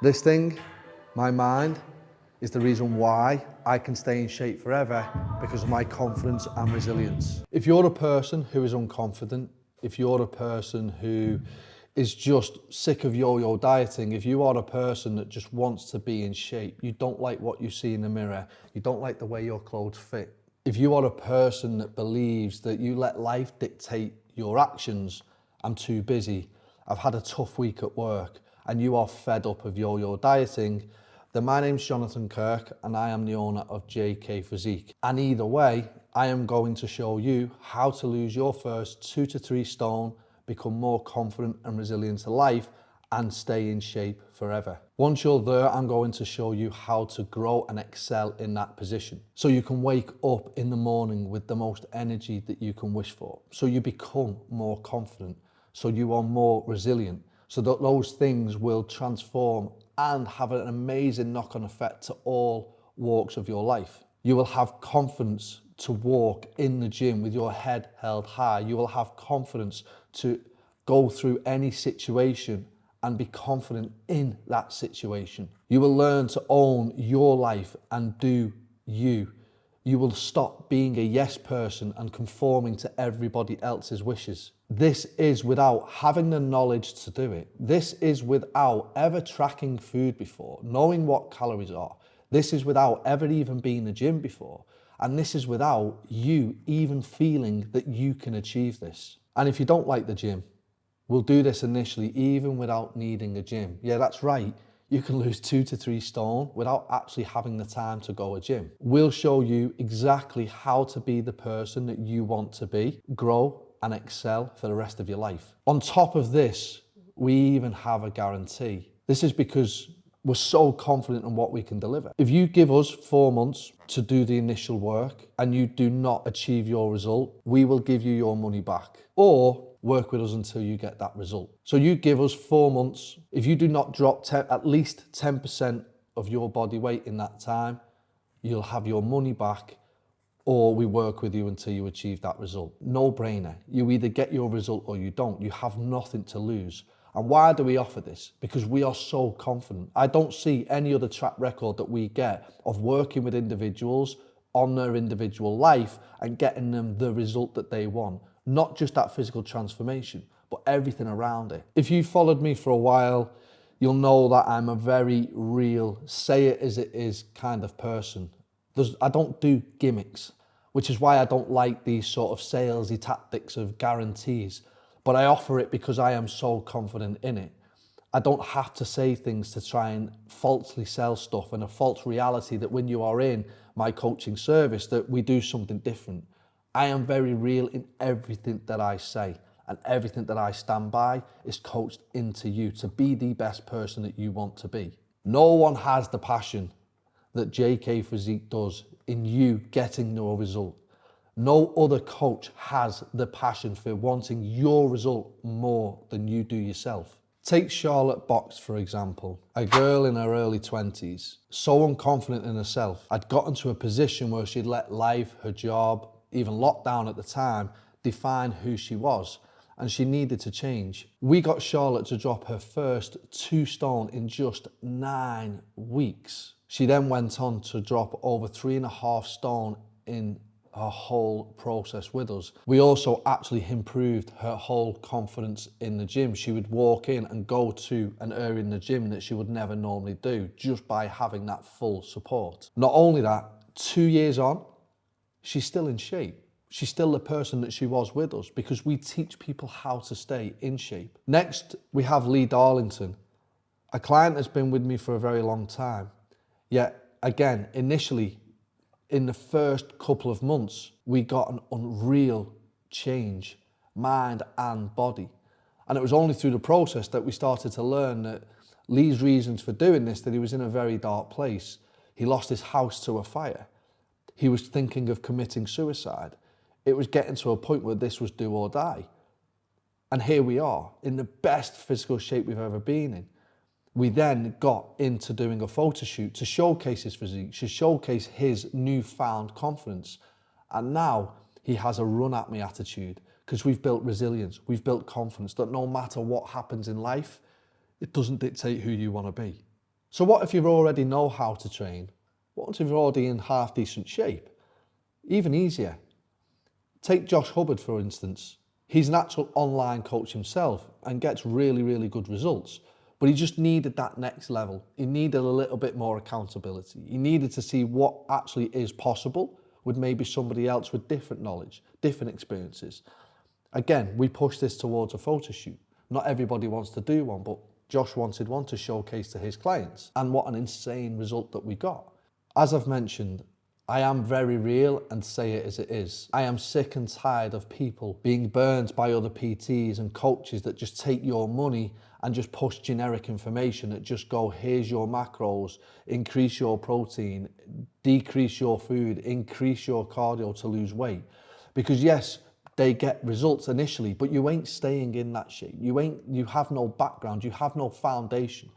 This thing, my mind, is the reason why I can stay in shape forever, because of my confidence and resilience. If you're a person who is unconfident, if you're a person who is just sick of yo-yo dieting, if you are a person that just wants to be in shape, you don't like what you see in the mirror, you don't like the way your clothes fit, if you are a person that believes that you let life dictate your actions, I'm too busy, I've had a tough week at work, and you are fed up of yo-yo dieting, then my name's Jonathan Kirk and I am the owner of JK Physique. And either way, I am going to show you how to lose your first 2 to 3 stone, become more confident and resilient to life, and stay in shape forever. Once you're there, I'm going to show you how to grow and excel in that position. So you can wake up in the morning with the most energy that you can wish for. So you become more confident. So you are more resilient. So that those things will transform and have an amazing knock-on effect to all walks of your life. You will have confidence to walk in the gym with your head held high. You will have confidence to go through any situation and be confident in that situation. You will learn to own your life and do you. You will stop being a yes person and conforming to everybody else's wishes. This is without having the knowledge to do it. This is without ever tracking food before, knowing what calories are. This is without ever even being in the gym before. And this is without you even feeling that you can achieve this. And if you don't like the gym, we'll do this initially even without needing a gym. Yeah, that's right. You can lose 2 to 3 stone without actually having the time to go to gym. We'll show you exactly how to be the person that you want to be, grow and excel for the rest of your life. On top of this, we even have a guarantee. This is because we're so confident in what we can deliver. If you give us 4 months to do the initial work and you do not achieve your result, we will give you your money back, or work with us until you get that result. So you give us 4 months. If you do not drop at least 10% of your body weight in that time, you'll have your money back, or we work with you until you achieve that result. No brainer. You either get your result or you don't. You have nothing to lose. And why do we offer this? Because we are so confident. I don't see any other track record that we get of working with individuals on their individual life and getting them the result that they want. Not just that physical transformation, but everything around it. If you followed me for a while, you'll know that I'm a very real, say it as it is kind of person. I don't do gimmicks, which is why I don't like these sort of salesy tactics of guarantees. But I offer it because I am so confident in it. I don't have to say things to try and falsely sell stuff and a false reality that when you are in my coaching service that we do something different. I am very real in everything that I say, and everything that I stand by is coached into you to be the best person that you want to be. No one has the passion that JK Physique does in you getting your result. No other coach has the passion for wanting your result more than you do yourself. Take Charlotte Box, for example, a girl in her early 20s, so unconfident in herself, had gotten to a position where she'd let life, her job, even lockdown at the time, define who she was, and she needed to change. We got Charlotte to drop her first 2 stone in just 9 weeks. She then went on to drop over 3.5 stone in her whole process with us. We also actually improved her whole confidence in the gym. She would walk in and go to an area in the gym that she would never normally do, just by having that full support. Not only that, 2 years on, she's still in shape. She's still the person that she was with us because we teach people how to stay in shape. Next, we have Lee Darlington, a client that's been with me for a very long time. Yet, again, initially, in the first couple of months, we got an unreal change, mind and body. And it was only through the process that we started to learn that Lee's reasons for doing this, that he was in a very dark place. He lost his house to a fire. He was thinking of committing suicide. It was getting to a point where this was do or die. And here we are, in the best physical shape we've ever been in. We then got into doing a photo shoot to showcase his physique, to showcase his newfound confidence. And now he has a run at me attitude because we've built resilience, we've built confidence that no matter what happens in life, it doesn't dictate who you want to be. So what if you already know how to train? What if you're already in half decent shape? Even easier. Take Josh Hubbard, for instance. He's an actual online coach himself and gets really, really good results. But he just needed that next level. He needed a little bit more accountability. He needed to see what actually is possible with maybe somebody else with different knowledge, different experiences. Again, we push this towards a photo shoot. Not everybody wants to do one, but Josh wanted one to showcase to his clients. And what an insane result that we got. As I've mentioned, I am very real and say it as it is. I am sick and tired of people being burned by other PTs and coaches that just take your money and just push generic information that just go, here's your macros, increase your protein, decrease your food, increase your cardio to lose weight. Because yes, they get results initially, but you ain't staying in that shape. You have no background, you have no foundation.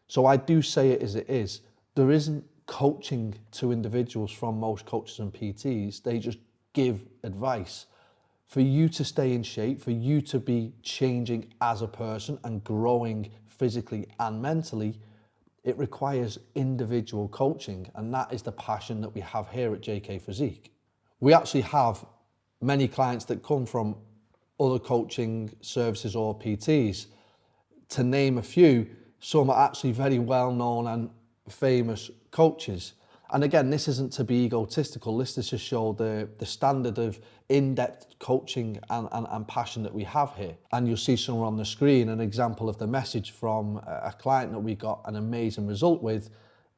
So I do say it as it is. There isn't coaching to individuals from most coaches and PTs. They just give advice. For you to stay in shape, for you to be changing as a person and growing physically and mentally, it requires individual coaching. And that is the passion that we have here at JK Physique. We actually have many clients that come from other coaching services or PTs. To name a few, some are actually very well known and famous coaches. And again, this isn't to be egotistical, this is to show the standard of in-depth coaching and passion that we have here. And you'll see somewhere on the screen an example of the message from a client that we got an amazing result with,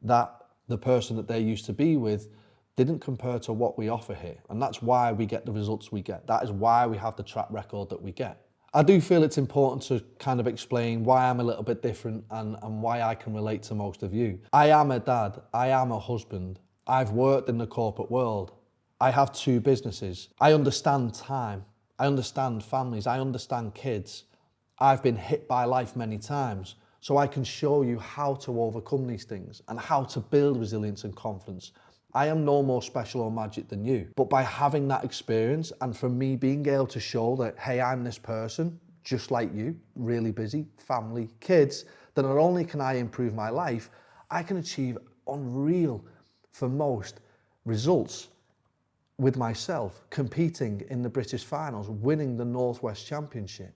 that the person that they used to be with didn't compare to what we offer here. And that's why we get the results we get. That is why we have the track record that we get. I do feel it's important to kind of explain why I'm a little bit different and why I can relate to most of you. I am a dad, I am a husband, I've worked in the corporate world, I have 2 businesses, I understand time, I understand families, I understand kids, I've been hit by life many times, so I can show you how to overcome these things and how to build resilience and confidence. I am no more special or magic than you, but by having that experience and for me being able to show that, hey, I'm this person, just like you, really busy, family, kids, that not only can I improve my life, I can achieve unreal, for most, results with myself, competing in the British finals, winning the Northwest Championship,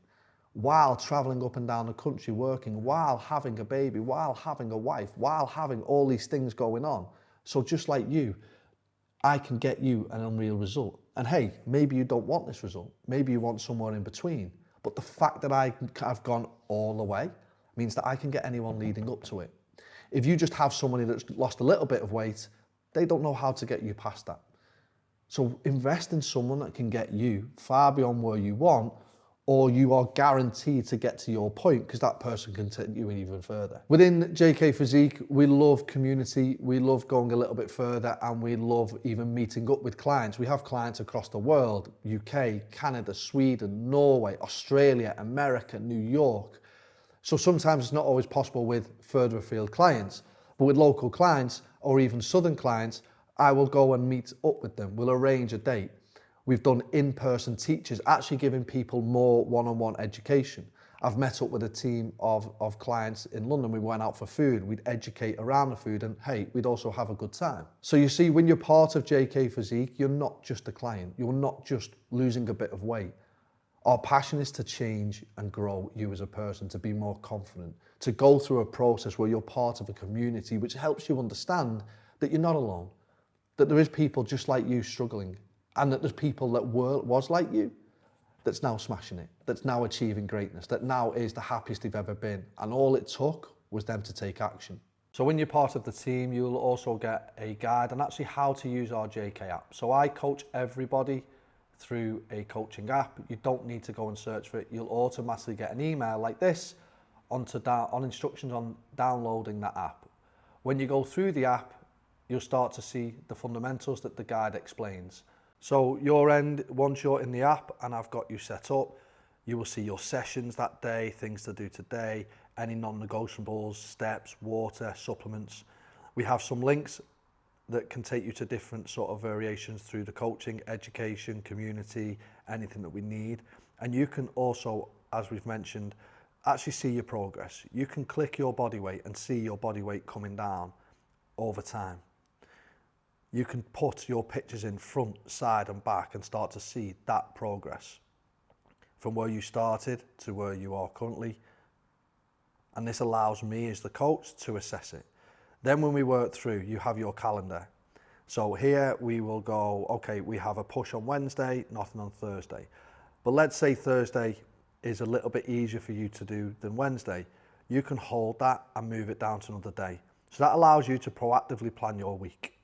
while traveling up and down the country, working, while having a baby, while having a wife, while having all these things going on. So just like you, I can get you an unreal result. And hey, maybe you don't want this result. Maybe you want somewhere in between. But the fact that I've gone all the way means that I can get anyone leading up to it. If you just have somebody that's lost a little bit of weight, they don't know how to get you past that. So invest in someone that can get you far beyond where you want, or you are guaranteed to get to your point because that person can take you even further. Within JK Physique, we love community, we love going a little bit further, and we love even meeting up with clients. We have clients across the world, UK, Canada, Sweden, Norway, Australia, America, New York. So sometimes it's not always possible with further afield clients, but with local clients or even southern clients, I will go and meet up with them. We'll arrange a date. We've done in-person teachers, actually giving people more one-on-one education. I've met up with a team of clients in London. We went out for food, we'd educate around the food, and hey, we'd also have a good time. So you see, when you're part of JK Physique, you're not just a client. You're not just losing a bit of weight. Our passion is to change and grow you as a person, to be more confident, to go through a process where you're part of a community which helps you understand that you're not alone, that there is people just like you struggling, and that there's people that was like you that's now smashing it, that's now achieving greatness, that now is the happiest they've ever been. And all it took was them to take action. So when you're part of the team, you'll also get a guide on actually how to use our JK app. So I coach everybody through a coaching app. You don't need to go and search for it. You'll automatically get an email like this on instructions on downloading that app. When you go through the app, you'll start to see the fundamentals that the guide explains. So your end, once you're in the app and I've got you set up, you will see your sessions that day, things to do today, any non-negotiables, steps, water, supplements. We have some links that can take you to different sort of variations through the coaching, education, community, anything that we need. And you can also, as we've mentioned, actually see your progress. You can click your body weight and see your body weight coming down over time. You can put your pictures in front, side and back and start to see that progress from where you started to where you are currently. And this allows me as the coach to assess it. Then when we work through, you have your calendar. So here we will go, okay, we have a push on Wednesday, nothing on Thursday. But let's say Thursday is a little bit easier for you to do than Wednesday. You can hold that and move it down to another day. So that allows you to proactively plan your week.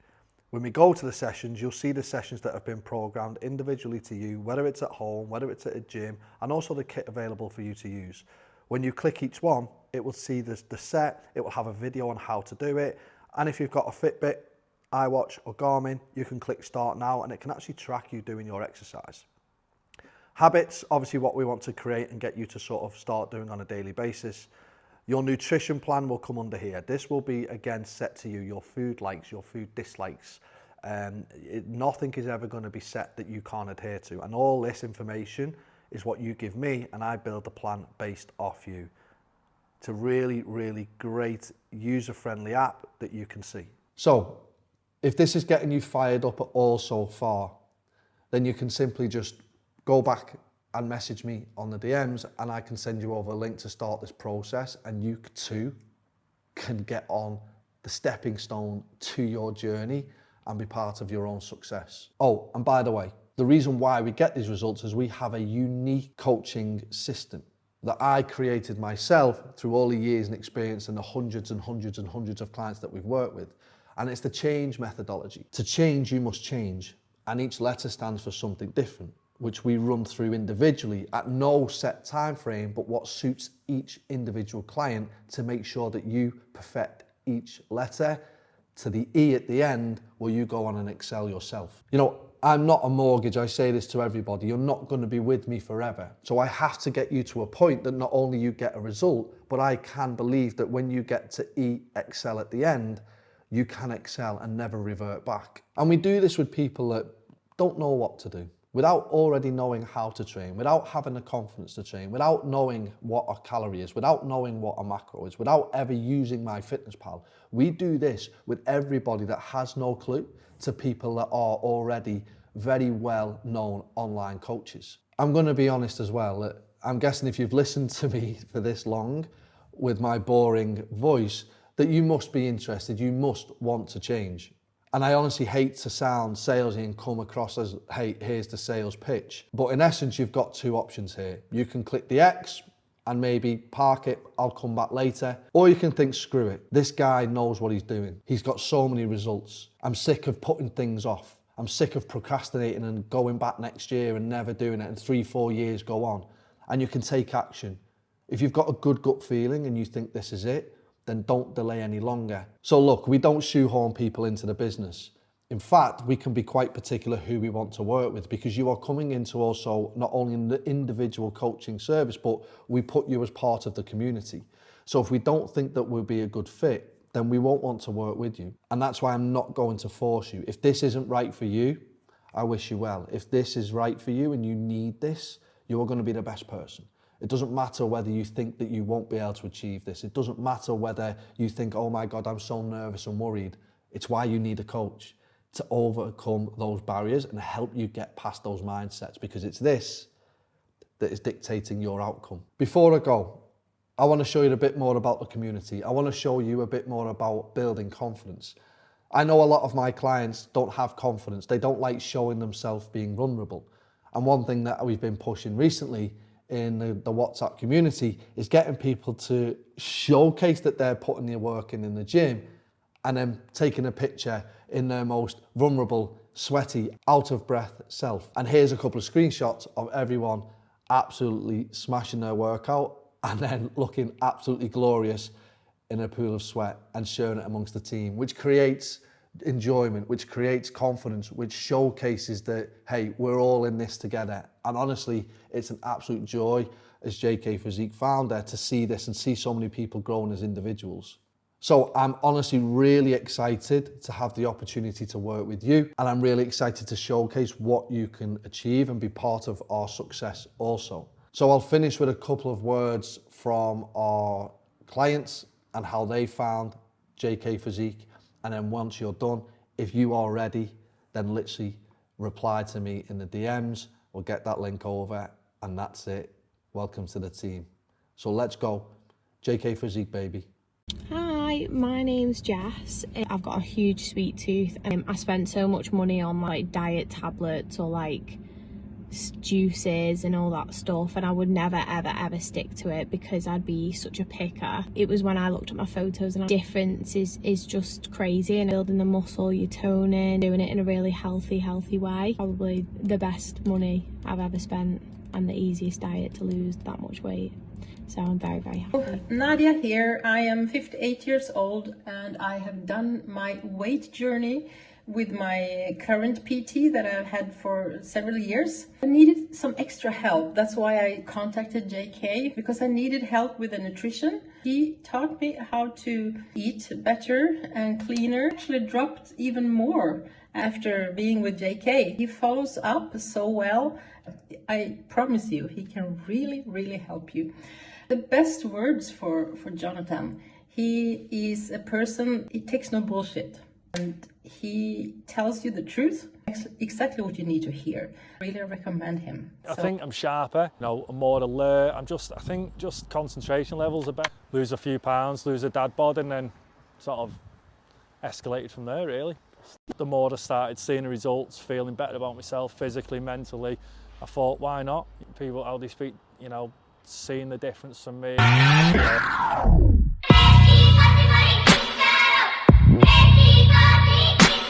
When we go to the sessions, you'll see the sessions that have been programmed individually to you, whether it's at home, whether it's at a gym, and also the kit available for you to use. When you click each one, it will see the set, it will have a video on how to do it. And if you've got a Fitbit, iWatch or Garmin, you can click start now and it can actually track you doing your exercise. Habits, obviously what we want to create and get you to sort of start doing on a daily basis. Your nutrition plan will come under here. This will be, again, set to you, your food likes, your food dislikes. Nothing is ever going to be set that you can't adhere to. And all this information is what you give me, and I build a plan based off you. It's a really, really great user-friendly app that you can see. So, if this is getting you fired up at all so far, then you can simply just go back and message me on the DMs and I can send you over a link to start this process, and you too can get on the stepping stone to your journey and be part of your own success. Oh, and by the way, the reason why we get these results is we have a unique coaching system that I created myself through all the years and experience and the hundreds and hundreds and hundreds of clients that we've worked with. And it's the change methodology. To change, you must change. And each letter stands for something different, which we run through individually at no set time frame, but what suits each individual client to make sure that you perfect each letter to the E at the end where you go on and excel yourself. You know, I'm not a mortgage. I say this to everybody. You're not going to be with me forever. So I have to get you to a point that not only you get a result, but I can believe that when you get to E, excel at the end, you can excel and never revert back. And we do this with people that don't know what to do, without already knowing how to train, without having the confidence to train, without knowing what a calorie is, without knowing what a macro is, without ever using MyFitnessPal. We do this with everybody that has no clue to people that are already very well-known online coaches. I'm going to be honest as well, that I'm guessing if you've listened to me for this long with my boring voice, that you must be interested, you must want to change. And I honestly hate to sound salesy and come across as, hey, here's the sales pitch. But in essence, you've got two options here. You can click the X and maybe park it, I'll come back later. Or you can think, screw it. This guy knows what he's doing. He's got so many results. I'm sick of putting things off. I'm sick of procrastinating and going back next year and never doing it, and 3-4 years go on. And you can take action. If you've got a good gut feeling and you think this is it, then don't delay any longer. So look, we don't shoehorn people into the business. In fact, we can be quite particular who we want to work with, because you are coming into also not only in the individual coaching service, but we put you as part of the community. So if we don't think that we'll be a good fit, then we won't want to work with you. And that's why I'm not going to force you. If this isn't right for you, I wish you well. If this is right for you and you need this, you are going to be the best person. It doesn't matter whether you think that you won't be able to achieve this. It doesn't matter whether you think, oh my God, I'm so nervous and worried. It's why you need a coach, to overcome those barriers and help you get past those mindsets, because it's this that is dictating your outcome. Before I go, I want to show you a bit more about the community. I want to show you a bit more about building confidence. I know a lot of my clients don't have confidence. They don't like showing themselves being vulnerable. And one thing that we've been pushing recently in the WhatsApp community is getting people to showcase that they're putting their work in the gym and then taking a picture in their most vulnerable, sweaty, out of breath self. And here's a couple of screenshots of everyone absolutely smashing their workout and then looking absolutely glorious in a pool of sweat and sharing it amongst the team, which creates enjoyment, which creates confidence, which showcases that, hey, we're all in this together. And honestly, it's an absolute joy as JK Physique founder to see this and see so many people growing as individuals. So I'm honestly really excited to have the opportunity to work with you, and I'm really excited to showcase what you can achieve and be part of our success also. So I'll finish with a couple of words from our clients and how they found JK Physique. And then once you're done, if you are ready, then literally reply to me in the DMs or get that link over, and that's it. Welcome to the team. So let's go. JK Physique, baby. Hi, my name's Jess. I've got a huge sweet tooth. I spent so much money on like diet tablets or like juices and all that stuff, and I would never ever stick to it because I'd be such a picker. It was when I looked at my photos, and the difference is just crazy, and building the muscle, you're toning, doing it in a really healthy way. Probably the best money I've ever spent and the easiest diet to lose that much weight. So I'm very happy. Nadia here. I am 58 years old and I have done my weight journey with my current PT that I've had for several years. I needed some extra help. That's why I contacted JK, because I needed help with the nutrition. He taught me how to eat better and cleaner. Actually dropped even more after being with JK. He follows up so well. I promise you, he can really help you. The best words for Jonathan: he is a person, he takes no bullshit, and he tells you the truth, exactly what you need to hear. Really recommend him. I think I'm sharper, I'm more alert. I think just concentration levels are better. Lose a few pounds, lose a dad bod, and then sort of escalated from there, really. The more I started seeing the results, feeling better about myself physically, mentally, I thought, why not? People, how they speak, seeing the difference from me.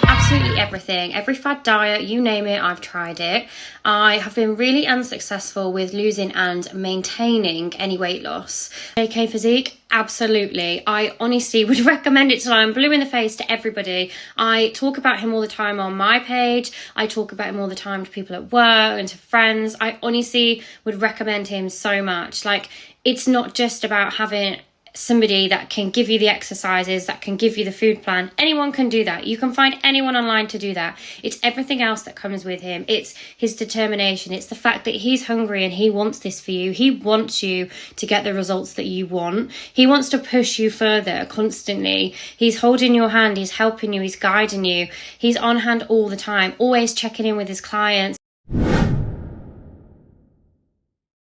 Absolutely everything, every fad diet, you name it, I've tried it. I have been really unsuccessful with losing and maintaining any weight loss. JK Physique, absolutely. I honestly would recommend it till I'm blue in the face to everybody. I talk about him all the time on my page. I talk about him all the time to people at work and to friends. I honestly would recommend him so much. Like, it's not just about having somebody that can give you the exercises, that can give you the food plan. Anyone can do that. You can find anyone online to do that. It's everything else that comes with him. It's his determination. It's the fact that he's hungry and he wants this for you. He wants you to get the results that you want. He wants to push you further constantly. He's holding your hand. He's helping you. He's guiding you. He's on hand all the time, always checking in with his clients.